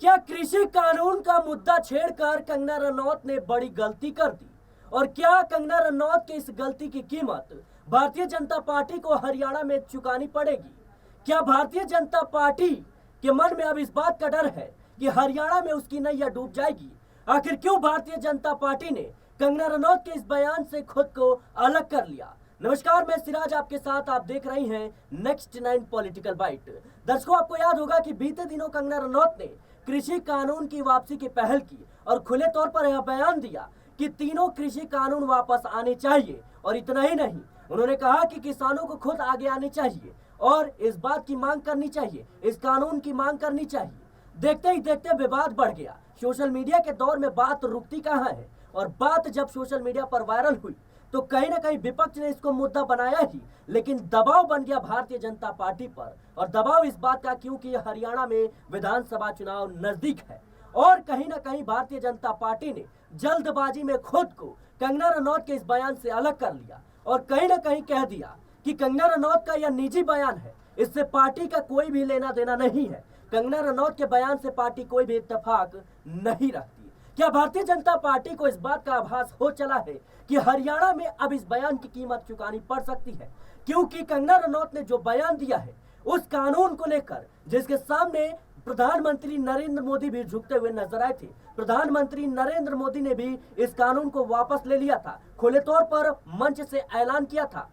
क्या कृषि कानून का मुद्दा छेड़कर कंगना रनौत ने बड़ी गलती कर दी? और क्या कंगना रनौत की इस गलती की कीमत भारतीय जनता पार्टी को हरियाणा में चुकानी पड़ेगी? क्या भारतीय जनता पार्टी के मन में अब इस बात का डर है कि हरियाणा में उसकी नैया डूब जाएगी? आखिर क्यों भारतीय जनता पार्टी ने कंगना रनौत के इस बयान से खुद को अलग कर लिया? नमस्कार, मैं सिराज आपके साथ, आप देख रही हैं नेक्स्ट 9 पॉलिटिकल बाइट। दर्शकों, आपको याद होगा कि बीते दिनों कंगना रनौत ने कृषि कानून की वापसी की पहल की और खुले तौर पर यह बयान दिया कि तीनों कृषि कानून वापस आने चाहिए। और इतना ही नहीं, उन्होंने कहा कि किसानों को खुद आगे आने चाहिए और इस बात की मांग करनी चाहिए, इस कानून की मांग करनी चाहिए। देखते ही देखते विवाद बढ़ गया। सोशल मीडिया के दौर में बात रुकती कहाँ है, और बात जब सोशल मीडिया पर वायरल हुई तो कहीं ना कहीं विपक्ष ने इसको मुद्दा बनाया ही, लेकिन दबाव बन गया भारतीय जनता पार्टी पर। और दबाव इस बात का क्योंकि हरियाणा में विधानसभा चुनाव नजदीक है और कहीं ना कहीं भारतीय जनता पार्टी ने जल्दबाजी में खुद को कंगना रनौत के इस बयान से अलग कर लिया और कहीं ना कहीं कह दिया कि कंगना रनौत का यह निजी बयान है, इससे पार्टी का कोई भी लेना देना नहीं है। कंगना रनौत के बयान से पार्टी कोई भी इत्तेफाक नहीं रखती। क्या भारतीय जनता पार्टी को इस बात का आभास हो चला है कि हरियाणा में अब इस बयान की कीमत चुकानी पड़ सकती है? क्योंकि कंगना रनौत ने जो बयान दिया है उस कानून को लेकर, जिसके सामने प्रधानमंत्री नरेंद्र मोदी भी झुकते हुए नजर आए थे। प्रधानमंत्री नरेंद्र मोदी ने भी इस कानून को वापस ले लिया था, खुले तौर पर मंच से ऐलान किया था।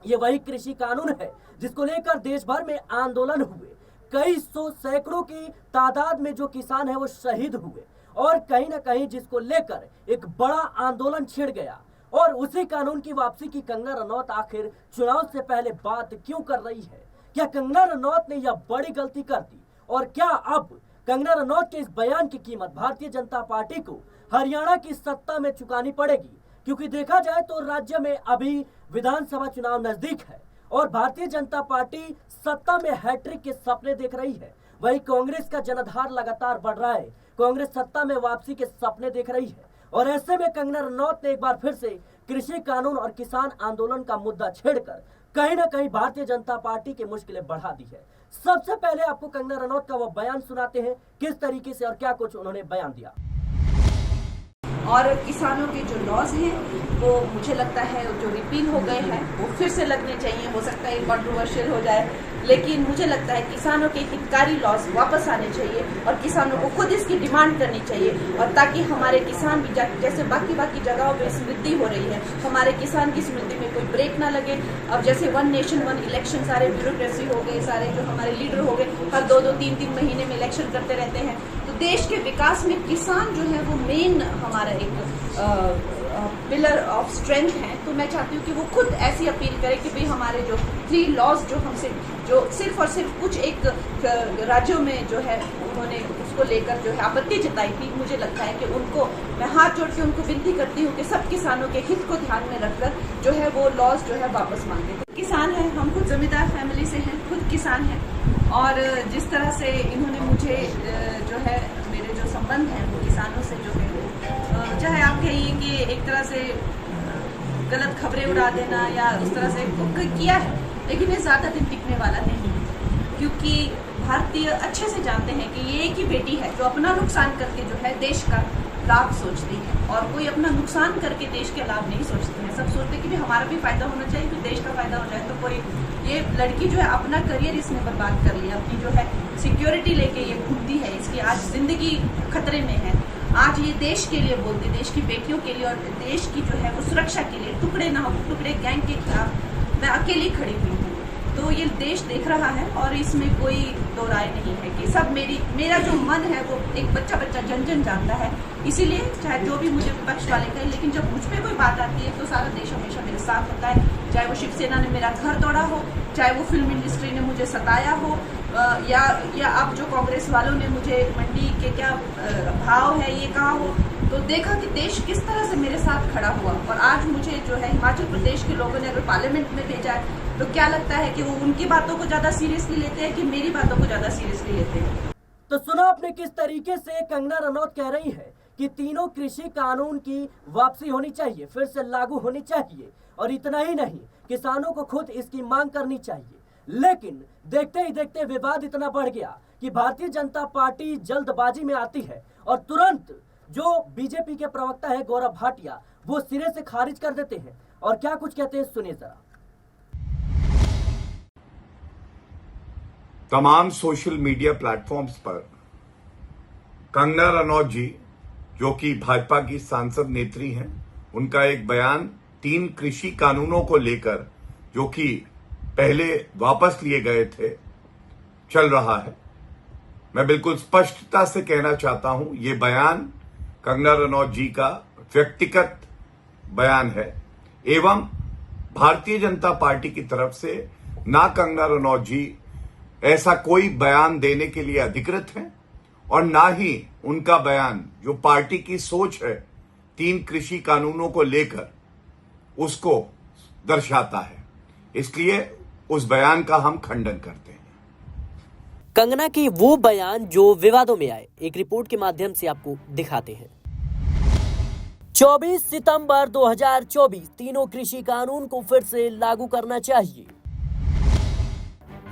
ये वही कृषि कानून है जिसको लेकर देश भर में आंदोलन हुए, कई सौ सैकड़ों की तादाद में जो किसान है वो शहीद हुए और कहीं ना कहीं जिसको लेकर एक बड़ा आंदोलन छिड़ गया। और उसी कानून की वापसी की कंगना रनौत आखिर चुनाव से पहले बात क्यों कर रही है? क्या कंगना रनौत ने यह बड़ी गलती कर दी? और क्या अब कंगना रनौत के इस बयान की कीमत भारतीय जनता पार्टी को हरियाणा की सत्ता में चुकानी पड़ेगी? क्योंकि देखा जाए तो राज्य में अभी विधानसभा चुनाव नजदीक है और भारतीय जनता पार्टी सत्ता में हैट्रिक के सपने देख रही है। वहीं कांग्रेस का जनाधार लगातार बढ़ रहा है, कांग्रेस सत्ता में वापसी के सपने देख रही है। और ऐसे में कंगना रनौत ने एक बार फिर से कृषि कानून और किसान आंदोलन का मुद्दा छेड़कर कहीं ना कहीं भारतीय जनता पार्टी की मुश्किलें बढ़ा दी है। सबसे पहले आपको कंगना रनौत का वो बयान सुनाते हैं, किस तरीके से और क्या कुछ उन्होंने बयान दिया। और किसानों के जो लॉज हैं वो मुझे लगता है जो रिपील हो गए हैं वो फिर से लगने चाहिए। हो सकता है कंट्रोवर्शियल हो जाए, लेकिन मुझे लगता है किसानों के हितकारी लॉज वापस आने चाहिए और किसानों को खुद इसकी डिमांड करनी चाहिए। और ताकि हमारे किसान भी जैसे बाकी जगहों पे समृद्धि हो रही है, हमारे किसान की समृद्धि में कोई ब्रेक ना लगे। अब जैसे 1 नेशन 1 इलेक्शन, सारे ब्यूरोक्रेसी हो गए, सारे जो हमारे लीडर हो गए हर 2-2, 3-3 महीने में इलेक्शन करते रहते हैं। तो देश के विकास में किसान जो है वो मेन हमारा एक पिलर ऑफ स्ट्रेंथ है। तो मैं चाहती हूँ कि वो खुद ऐसी अपील करे कि भाई हमारे जो 3 लॉज जो हमसे जो सिर्फ और सिर्फ कुछ एक राज्यों में जो है उन्होंने उसको लेकर जो है आपत्ति जताई थी, मुझे लगता है कि उनको मैं हाथ जोड़ के उनको विनती करती हूँ कि सब किसानों के हित को ध्यान में रखकर जो है वो लॉज जो है वापस मांगे। किसान है, हम खुद जमींदार फैमिली से हैं, खुद किसान हैं। और जिस तरह से इन्होंने मुझे जो है मेरे जो संबंध हैं वो किसानों से जो है चाहे आप कहिए कि एक तरह से गलत खबरें उड़ा देना या उस तरह से किया है, लेकिन ये ज़्यादा दिन टिकने वाला नहीं है। क्योंकि भारतीय अच्छे से जानते हैं कि ये एक ही बेटी है जो अपना नुकसान करके जो है देश का लाभ सोचती है, और कोई अपना नुकसान करके देश के लाभ नहीं सोचते हैं। सब सोचते हैं कि भी हमारा भी फायदा होना चाहिए, कि देश का फायदा हो जाए। तो कोई ये लड़की जो है अपना करियर इसने बर्बाद कर लिया, अपनी जो है सिक्योरिटी लेके ये घूमती है, इसकी आज जिंदगी खतरे में है। आज ये देश के लिए बोलती, देश की बेटियों के लिए और देश की जो है वो सुरक्षा के लिए, टुकड़े ना हो टुकड़े गैंग के खिलाफ मैं अकेली खड़ी हुई हूँ। तो ये देश देख रहा है और इसमें कोई दो राय नहीं है कि सब मेरा जो मन है वो एक बच्चा जन जानता है। इसीलिए चाहे जो भी मुझे विपक्ष वाले कहें, लेकिन जब मुझ पे कोई बात आती है तो सारा देश हमेशा मेरे साथ होता है। चाहे वो शिवसेना ने मेरा घर तोड़ा हो, चाहे वो फिल्म इंडस्ट्री ने मुझे सताया हो, या अब जो कांग्रेस वालों ने मुझे मंडी के क्या भाव है ये कहा हो, तो देखा कि देश किस तरह से मेरे साथ खड़ा हुआ। और आज मुझे जो है हिमाचल प्रदेश के लोगों ने अगर पार्लियामेंट में भेजा है तो क्या लगता है कि वो उनकी बातों को ज्यादा सीरियसली लेते हैं कि मेरी बातों को ज्यादा सीरियसली लेते हैं? तो सुना आपने किस तरीके से कंगना रनौत कह रही है कि तीनों कृषि कानून की वापसी होनी चाहिए, फिर से लागू होनी चाहिए। और इतना ही नहीं, किसानों को खुद इसकी मांग करनी चाहिए। लेकिन देखते ही देखते विवाद इतना बढ़ गया कि भारतीय जनता पार्टी जल्दबाजी में आती है और तुरंत जो बीजेपी के प्रवक्ता है गौरव भाटिया वो सिरे से खारिज कर देते हैं। और क्या कुछ कहते हैं सुनिए जरा। तमाम सोशल मीडिया प्लेटफॉर्म्स पर कंगना रनौत जी, जो कि भाजपा की सांसद नेत्री हैं, उनका एक बयान 3 कृषि कानूनों को लेकर जो कि पहले वापस लिए गए थे चल रहा है। मैं बिल्कुल स्पष्टता से कहना चाहता हूं, ये बयान कंगना रनौत जी का व्यक्तिगत बयान है एवं भारतीय जनता पार्टी की तरफ से ना कंगना रनौत जी ऐसा कोई बयान देने के लिए अधिकृत हैं और ना ही उनका बयान जो पार्टी की सोच है 3 कृषि कानूनों को लेकर उसको दर्शाता है। इसलिए उस बयान का हम खंडन करते हैं। कंगना की वो बयान जो विवादों में आए, एक रिपोर्ट के माध्यम से आपको दिखाते हैं। 24 सितंबर 2024 तीनों कृषि कानून को फिर से लागू करना चाहिए।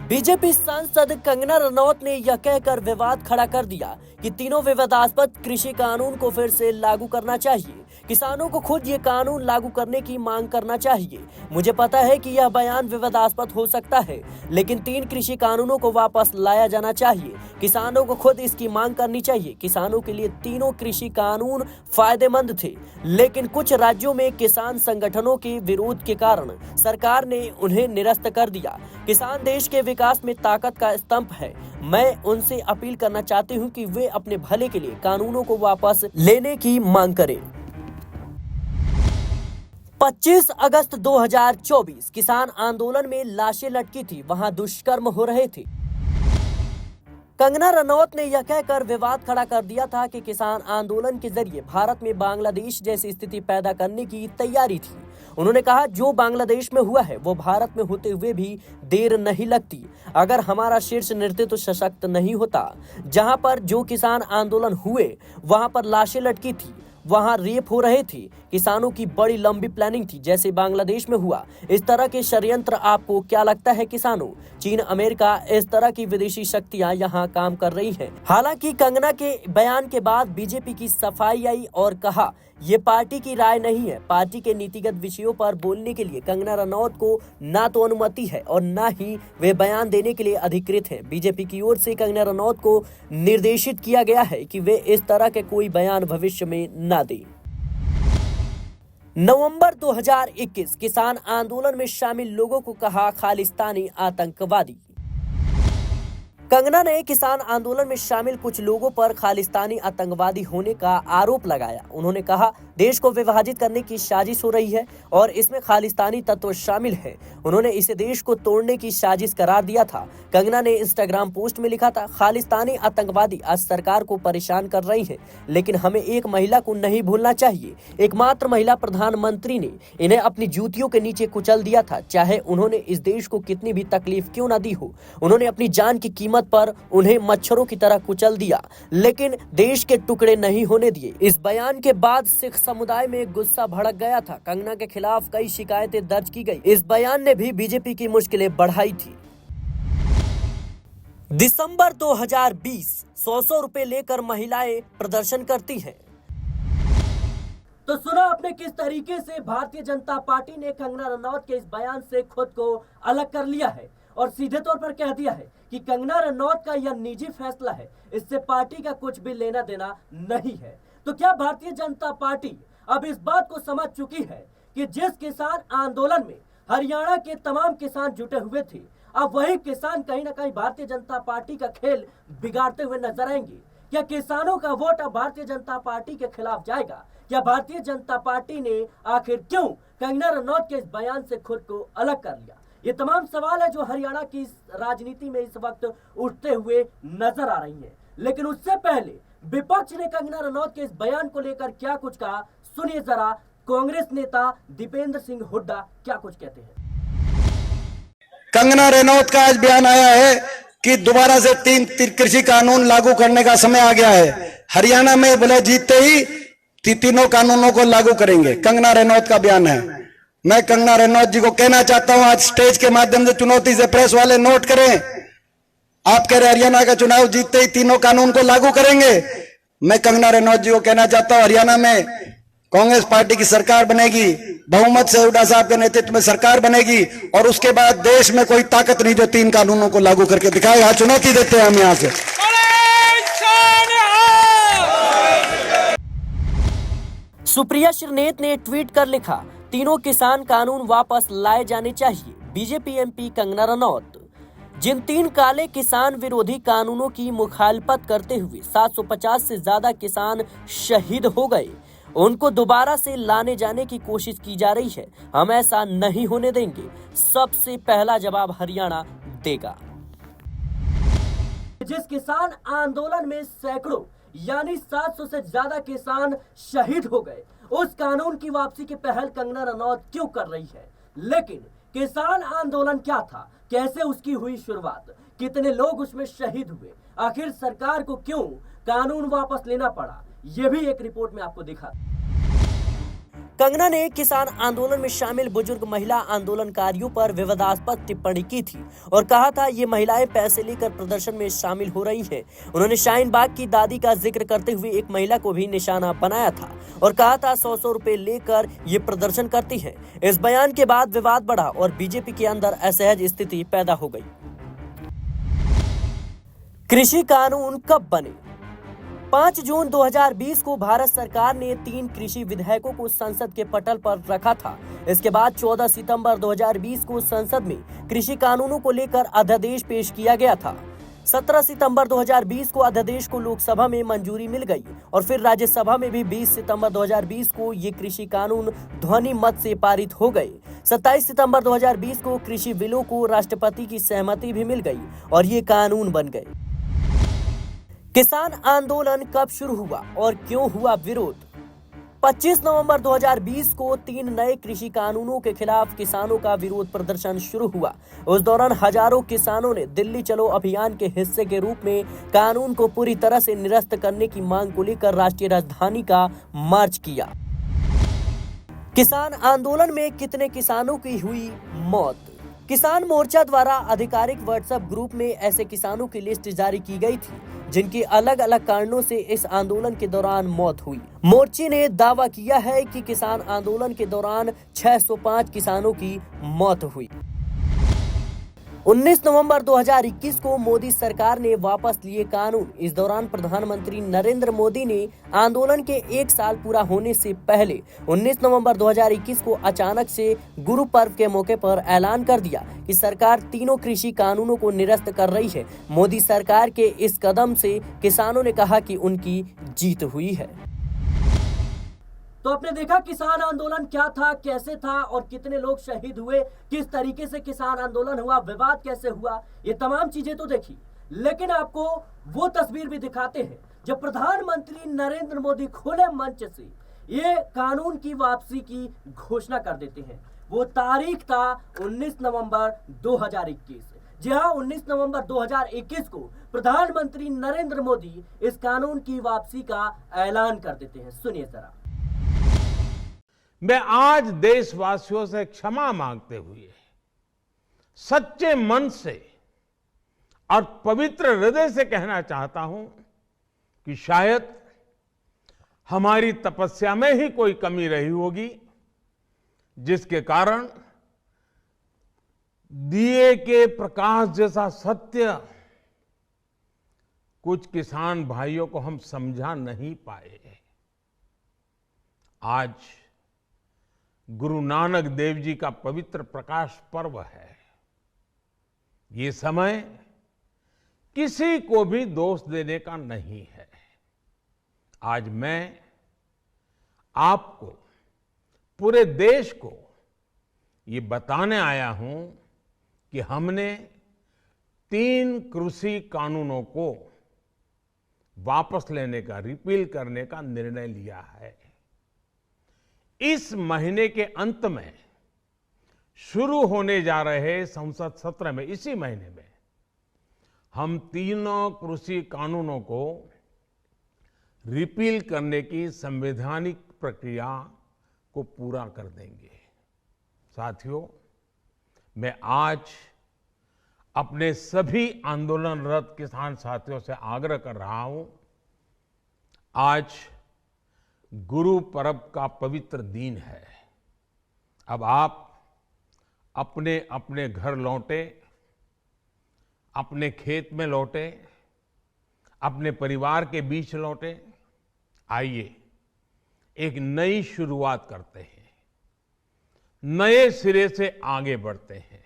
बीजेपी सांसद कंगना रनौत ने यह कहकर विवाद खड़ा कर दिया कि तीनों विवादास्पद कृषि कानून को फिर से लागू करना चाहिए। किसानों को खुद ये कानून लागू करने की मांग करना चाहिए। मुझे पता है कि यह बयान विवादास्पद हो सकता है, लेकिन 3 कृषि कानूनों को वापस लाया जाना चाहिए। किसानों को खुद इसकी मांग करनी चाहिए। किसानों के लिए तीनों कृषि कानून फायदेमंद थे, लेकिन कुछ राज्यों में किसान संगठनों के विरोध के कारण सरकार ने उन्हें निरस्त कर दिया। किसान देश के विकास में ताकत का स्तंभ है। मैं उनसे अपील करना चाहती हूं कि वे अपने भले के लिए कानूनों को वापस लेने की मांग करें। 25 अगस्त 2024 किसान आंदोलन में लाशें लटकी थी, वहां दुष्कर्म हो रहे थे। कंगना रनौत ने यह कहकर विवाद खड़ा कर दिया था कि किसान आंदोलन के जरिए भारत में बांग्लादेश जैसी स्थिति पैदा करने की तैयारी थी। उन्होंने कहा, जो बांग्लादेश में हुआ है वो भारत में होते हुए भी देर नहीं लगती। अगर हमारा शीर्ष नेतृत्व सशक्त नहीं होता, जहां पर जो किसान आंदोलन हुए वहां पर लाशें लटकी थी, वहां रेप हो रहे थे, किसानों की बड़ी लंबी प्लानिंग थी जैसे बांग्लादेश में हुआ। इस तरह के षड्यंत्र आपको क्या लगता है किसानों? चीन, अमेरिका, इस तरह की विदेशी शक्तियां यहां काम कर रही हैं। हालांकि कंगना के बयान के बाद बीजेपी की सफाई आई और कहा ये पार्टी की राय नहीं है। पार्टी के नीतिगत विषयों पर बोलने के लिए कंगना रनौत को ना तो अनुमति है और ना ही वे बयान देने के लिए अधिकृत हैं। बीजेपी की ओर से कंगना रनौत को निर्देशित किया गया है कि वे इस तरह के कोई बयान भविष्य में ना दें। नवंबर 2021 किसान आंदोलन में शामिल लोगों को कहा खालिस्तानी आतंकवादी। कंगना ने किसान आंदोलन में शामिल कुछ लोगों पर खालिस्तानी आतंकवादी होने का आरोप लगाया। उन्होंने कहा, देश को विभाजित करने की साजिश हो रही है और इसमें खालिस्तानी तत्व शामिल है। उन्होंने इसे देश को तोड़ने की साजिश करार दिया था। कंगना ने इंस्टाग्राम पोस्ट में लिखा था, खालिस्तानी आतंकवादी आज सरकार को परेशान कर रही है, लेकिन हमें एक महिला को नहीं भूलना चाहिए। एकमात्र महिला प्रधानमंत्री ने इन्हें अपनी जूतियों के नीचे कुचल दिया था, चाहे उन्होंने इस देश को कितनी भी तकलीफ क्यों न दी हो। उन्होंने अपनी जान की कीमत पर उन्हें मच्छरों की तरह कुचल दिया, लेकिन देश के टुकड़े नहीं होने दिए। इस बयान के बाद सिख समुदाय में गुस्सा भड़क गया था। कंगना के खिलाफ कई शिकायतें दर्ज की गई। इस बयान ने भी बीजेपी की मुश्किलें बढ़ाई थी। दिसंबर 2020 100 रुपए लेकर महिलाएं प्रदर्शन करती हैं। तो सुना आपने किस तरीके से भारतीय जनता पार्टी ने कंगना रनौत के इस बयान से खुद को अलग कर लिया है और सीधे तौर पर कह दिया है कि कंगना रनौत का यह निजी फैसला है, इससे पार्टी का कुछ भी लेना देना नहीं है। तो क्या भारतीय जनता पार्टी अब इस बात को समझ चुकी है कि जिस किसान आंदोलन में हरियाणा के तमाम किसान जुटे हुए थे, अब वही किसान कहीं ना कहीं भारतीय जनता पार्टी का खेल बिगाड़ते हुए नजर आएंगे? क्या किसानों का वोट अब भारतीय जनता पार्टी के खिलाफ जाएगा? क्या भारतीय जनता पार्टी ने आखिर क्यों कंगना रनौत के इस बयान से खुद को अलग कर लिया? ये तमाम सवाल है जो हरियाणा की राजनीति में इस वक्त उठते हुए नजर आ रही है। लेकिन उससे पहले विपक्ष ने कंगना रनौत के इस बयान को लेकर क्या कुछ कहा, सुनिए जरा। कांग्रेस नेता दीपेंद्र सिंह हुड्डा क्या कुछ कहते हैं। कंगना रनौत का आज बयान आया है कि दोबारा से 3 कृषि कानून लागू करने का समय आ गया है। हरियाणा में बोले जीतते ही तीनों कानूनों को लागू करेंगे। कंगना रनौत का बयान है। मैं कंगना रनौत जी को कहना चाहता हूं, आज स्टेज के माध्यम से चुनौती से प्रेस वाले नोट करें, आप कह रहे हरियाणा का चुनाव जीतते ही तीनों कानून को लागू करेंगे। मैं कंगना रनौत जी को कहना चाहता हूं, हरियाणा में कांग्रेस पार्टी की सरकार बनेगी, बहुमत से हुड्डा साहब के नेतृत्व में सरकार बनेगी, और उसके बाद देश में कोई ताकत नहीं जो 3 कानूनों को लागू करके दिखाए। यहां चुनौती देते हैं हम यहां से। सुप्रिया श्रीनेत ने ट्वीट कर लिखा, तीनों किसान कानून वापस लाए जाने चाहिए। BJP MP Kangana Ranaut. जिन 3 काले किसान विरोधी कानूनों की मुखालफत करते हुए 750 से ज्यादा किसान शहीद हो गए, उनको दोबारा से लाने जाने की कोशिश की जा रही है। हम ऐसा नहीं होने देंगे। सबसे पहला जवाब हरियाणा देगा। जिस किसान आंदोलन में सैकड़ों यानी 700 से ज्यादा किसान शहीद हो गए, उस कानून की वापसी की पहल कंगना रनौत क्यों कर रही है? लेकिन किसान आंदोलन क्या था, कैसे उसकी हुई शुरुआत, कितने लोग उसमें शहीद हुए, आखिर सरकार को क्यों कानून वापस लेना पड़ा, यह भी एक रिपोर्ट में आपको दिखा। कंगना ने किसान आंदोलन में शामिल बुजुर्ग महिला आंदोलनकारियों पर विवादास्पद टिप्पणी की थी और कहा था ये महिलाएं पैसे लेकर प्रदर्शन में शामिल हो रही हैं। उन्होंने शाहीन बाग की दादी का जिक्र करते हुए एक महिला को भी निशाना बनाया था और कहा था 100-100 रुपए लेकर ये प्रदर्शन करती हैं। इस बयान के बाद विवाद बढ़ा और बीजेपी के अंदर असहज स्थिति पैदा हो गई। कृषि कानून कब बने? 5 जून 2020 को भारत सरकार ने 3 कृषि विधेयकों को संसद के पटल पर रखा था। इसके बाद 14 सितंबर 2020 को संसद में कृषि कानूनों को लेकर अध्यादेश पेश किया गया था। 17 सितंबर 2020 को अध्यादेश को लोकसभा में मंजूरी मिल गई और फिर राज्यसभा में भी 20 सितंबर 2020 को ये कृषि कानून ध्वनि मत से पारित हो गए। 27 सितंबर 2020 को कृषि बिलों को राष्ट्रपति की सहमति भी मिल गई और ये कानून बन गए। किसान आंदोलन कब शुरू हुआ और क्यों हुआ विरोध? 25 नवंबर 2020 को 3 नए कृषि कानूनों के खिलाफ किसानों का विरोध प्रदर्शन शुरू हुआ। उस दौरान हजारों किसानों ने दिल्ली चलो अभियान के हिस्से के रूप में कानून को पूरी तरह से निरस्त करने की मांग को लेकर राष्ट्रीय राजधानी का मार्च किया। किसान आंदोलन में कितने किसानों की हुई मौत? किसान मोर्चा द्वारा आधिकारिक व्हाट्सएप ग्रुप में ऐसे किसानों की लिस्ट जारी की गई थी जिनकी अलग अलग कारणों से इस आंदोलन के दौरान मौत हुई। मोर्चे ने दावा किया है कि किसान आंदोलन के दौरान 605 किसानों की मौत हुई। 19 नवंबर 2021 को मोदी सरकार ने वापस लिए कानून। इस दौरान प्रधानमंत्री नरेंद्र मोदी ने आंदोलन के 1 साल पूरा होने से पहले 19 नवंबर 2021 को अचानक से गुरु पर्व के मौके पर ऐलान कर दिया कि सरकार तीनों कृषि कानूनों को निरस्त कर रही है। मोदी सरकार के इस कदम से किसानों ने कहा कि उनकी जीत हुई है। तो आपने देखा किसान आंदोलन क्या था, कैसे था और कितने लोग शहीद हुए, किस तरीके से किसान आंदोलन हुआ, विवाद कैसे हुआ, ये तमाम चीजें तो देखी। लेकिन आपको वो तस्वीर भी दिखाते हैं जब प्रधानमंत्री नरेंद्र मोदी खुले मंच से ये कानून की वापसी की घोषणा कर देते हैं। वो तारीख था 19 नवंबर 2021। जी हाँ, 19 नवंबर 2021 को प्रधानमंत्री नरेंद्र मोदी इस कानून की वापसी का ऐलान कर देते हैं। सुनिए जरा। मैं आज देशवासियों से क्षमा मांगते हुए सच्चे मन से और पवित्र हृदय से कहना चाहता हूं कि शायद हमारी तपस्या में ही कोई कमी रही होगी, जिसके कारण दिए के प्रकाश जैसा सत्य कुछ किसान भाइयों को हम समझा नहीं पाए। आज गुरु नानक देव जी का पवित्र प्रकाश पर्व है। ये समय किसी को भी दोष देने का नहीं है। आज मैं आपको, पूरे देश को ये बताने आया हूं कि हमने 3 कृषि कानूनों को वापस लेने का, रिपील करने का निर्णय लिया है। इस महीने के अंत में शुरू होने जा रहे संसद सत्र में, इसी महीने में हम तीनों कृषि कानूनों को रिपील करने की संवैधानिक प्रक्रिया को पूरा कर देंगे। साथियों, मैं आज अपने सभी आंदोलनरत किसान साथियों से आग्रह कर रहा हूं, आज गुरु पर्व का पवित्र दिन है। अब आप अपने अपने घर लौटे, अपने खेत में लौटे, अपने परिवार के बीच लौटे। आइए एक नई शुरुआत करते हैं, नए सिरे से आगे बढ़ते हैं।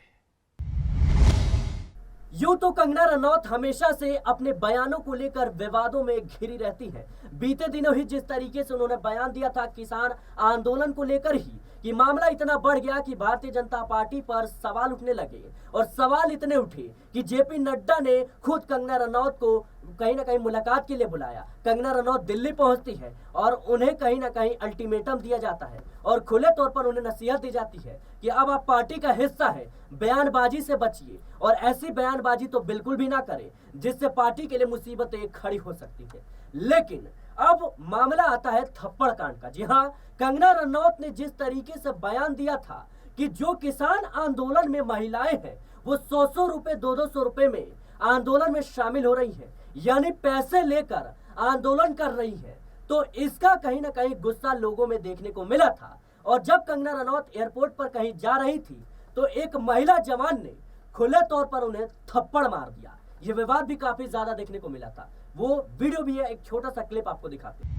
यूं तो कंगना रनौत हमेशा से अपने बयानों को लेकर विवादों में घिरी रहती है। बीते दिनों ही जिस तरीके से उन्होंने बयान दिया था किसान आंदोलन को लेकर ही, कि मामला इतना बढ़ गया कि भारतीय जनता पार्टी पर सवाल उठने लगे, और सवाल इतने उठे कि जेपी नड्डा ने खुद कंगना रनौत को कहीं ना कहीं मुलाकात के लिए बुलाया। कंगना रनौत दिल्ली पहुंचती है और उन्हें कहीं ना कहीं अल्टीमेटम दिया जाता है और खुले तौर पर उन्हें नसीहत दी जाती है कि अब आप पार्टी का हिस्सा है, बयानबाजी से बचिए और ऐसी बयानबाजी तो बिल्कुल भी ना करें जिससे पार्टी के लिए मुसीबतें खड़ी हो सकती है। लेकिन अब मामला आता है थप्पड़ कांड का। जी हाँ, कंगना रनौत ने जिस तरीके से बयान दिया था कि जो किसान आंदोलन में महिलाएं हैं वो 100-100 रुपए 200-200 रुपए में आंदोलन में शामिल हो रही है, यानी पैसे लेकर आंदोलन कर रही है, तो इसका कहीं ना कहीं गुस्सा लोगों में देखने को मिला था। और जब कंगना रनौत एयरपोर्ट पर कहीं जा रही थी तो एक महिला जवान ने खुले तौर पर उन्हें थप्पड़ मार दिया। ये विवाद भी काफी ज्यादा देखने को मिला था। वो वीडियो भी है, एक छोटा सा क्लिप आपको दिखाते हैं।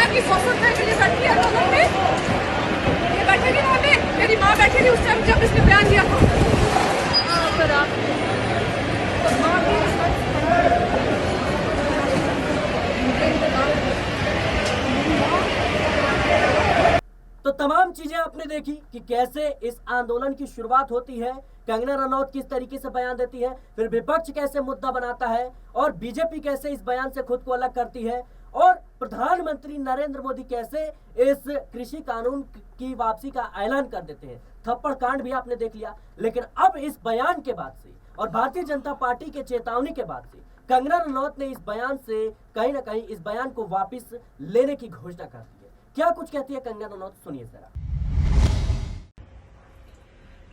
की 100 रुपए के लिए बैठी है आंदोलन में, ये बैठेगी वहाँ पे, मेरी माँ बैठी थी उस टाइम जब इसने बयान दिया था। पर आप तो माँ भी तो तमाम चीजें आपने देखी कि कैसे इस आंदोलन की शुरुआत होती है, कंगना रनौत किस तरीके से बयान देती है, फिर विपक्ष कैसे मुद्दा बनाता है और बीजेपी कैसे इस बयान से खुद को अलग करती है, और प्रधानमंत्री नरेंद्र मोदी कैसे इस कृषि कानून की वापसी का ऐलान कर देते हैं। थप्पड़ कांड भी आपने देख लिया। लेकिन अब इस बयान के बाद से और भारतीय जनता पार्टी के चेतावनी के बाद से कंगना रनौत ने इस बयान से कहीं ना कहीं इस बयान को वापस लेने की घोषणा कर दी है। क्या कुछ कहती है कंगना रनौत, सुनिए जरा।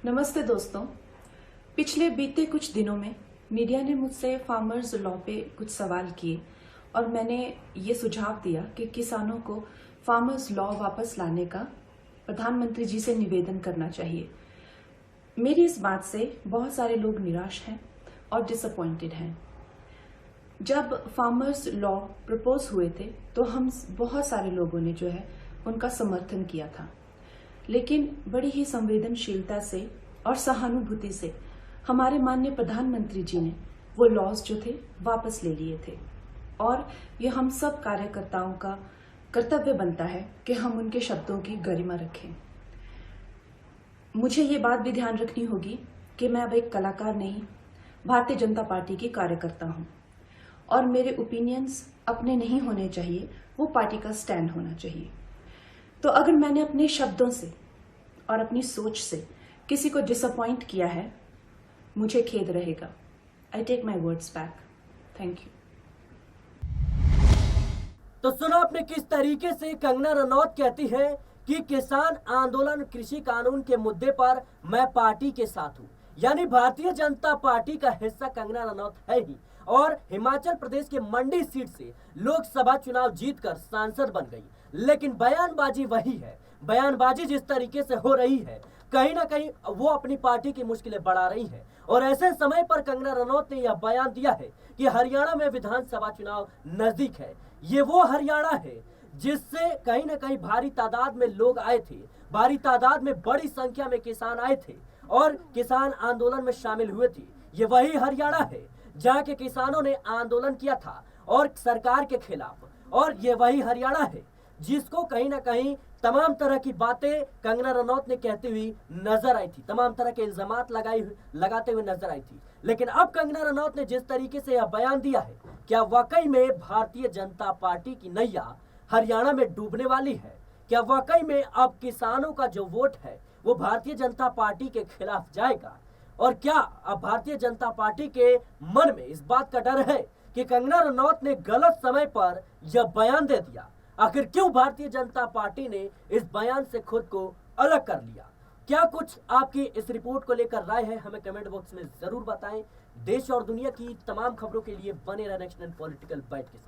नमस्ते दोस्तों, पिछले बीते कुछ दिनों में मीडिया ने मुझसे फार्मर्स लॉ पे कुछ सवाल किए और मैंने ये सुझाव दिया कि किसानों को फार्मर्स लॉ वापस लाने का प्रधानमंत्री जी से निवेदन करना चाहिए। मेरी इस बात से बहुत सारे लोग निराश हैं और डिसअपॉइंटेड हैं। जब फार्मर्स लॉ प्रपोज हुए थे तो हम बहुत सारे लोगों ने जो है उनका समर्थन किया था, लेकिन बड़ी ही संवेदनशीलता से और सहानुभूति से हमारे माननीय प्रधानमंत्री जी ने वो लॉज जो थे वापस ले लिए थे। और ये हम सब कार्यकर्ताओं का कर्तव्य बनता है कि हम उनके शब्दों की गरिमा रखें। मुझे ये बात भी ध्यान रखनी होगी कि मैं अब एक कलाकार नहीं, भारतीय जनता पार्टी की कार्यकर्ता हूं और मेरे ओपिनियंस अपने नहीं होने चाहिए, वो पार्टी का स्टैंड होना चाहिए। तो अगर मैंने अपने शब्दों से और अपनी सोच से किसी को डिसअपॉइंट किया है, मुझे खेद रहेगा। I take my words back. Thank you. तो सुना आपने किस तरीके से कंगना रनौत कहती है कि किसान आंदोलन कृषि कानून के मुद्दे पर मैं पार्टी के साथ हूं, यानी भारतीय जनता पार्टी का हिस्सा कंगना रनौत है ही, और हिमाचल प्रदेश के मंडी सीट से लोकसभा चुनाव जीतकर सांसद बन गई। लेकिन बयानबाजी वही है, बयानबाजी जिस तरीके से हो रही है कहीं ना कहीं वो अपनी पार्टी की मुश्किलें बढ़ा रही है। और ऐसे समय पर कंगना रनौत ने यह बयान दिया है कि हरियाणा में विधानसभा चुनाव नजदीक है। ये वो हरियाणा है जिससे कहीं ना कहीं भारी तादाद में लोग आए थे, भारी तादाद में बड़ी संख्या में किसान आए थे और किसान आंदोलन में शामिल हुए थे। ये वही हरियाणा है जहाँ के किसानों ने आंदोलन किया था और सरकार के खिलाफ, और ये वही हरियाणा है जिसको कहीं ना कहीं तमाम तरह की बातें कंगना रनौत ने कहती हुई नजर आई थी, तमाम तरह के इल्जामात लगाते हुए नजर आई थी। लेकिन अब कंगना रनौत ने जिस तरीके से यह बयान दिया है, क्या वाकई में भारतीय जनता पार्टी की नैया हरियाणा में डूबने वाली है? क्या वाकई में अब किसानों का जो वोट है वो भारतीय जनता पार्टी के खिलाफ जाएगा? और क्या अब भारतीय जनता पार्टी के मन में इस बात का डर है कि कंगना रनौत ने गलत समय पर यह बयान दे दिया? आखिर क्यों भारतीय जनता पार्टी ने इस बयान से खुद को अलग कर लिया? क्या कुछ आपकी इस रिपोर्ट को लेकर राय है, हमें कमेंट बॉक्स में जरूर बताएं। देश और दुनिया की तमाम खबरों के लिए बने रहें नेशनल पॉलिटिकल बाइट के साथ।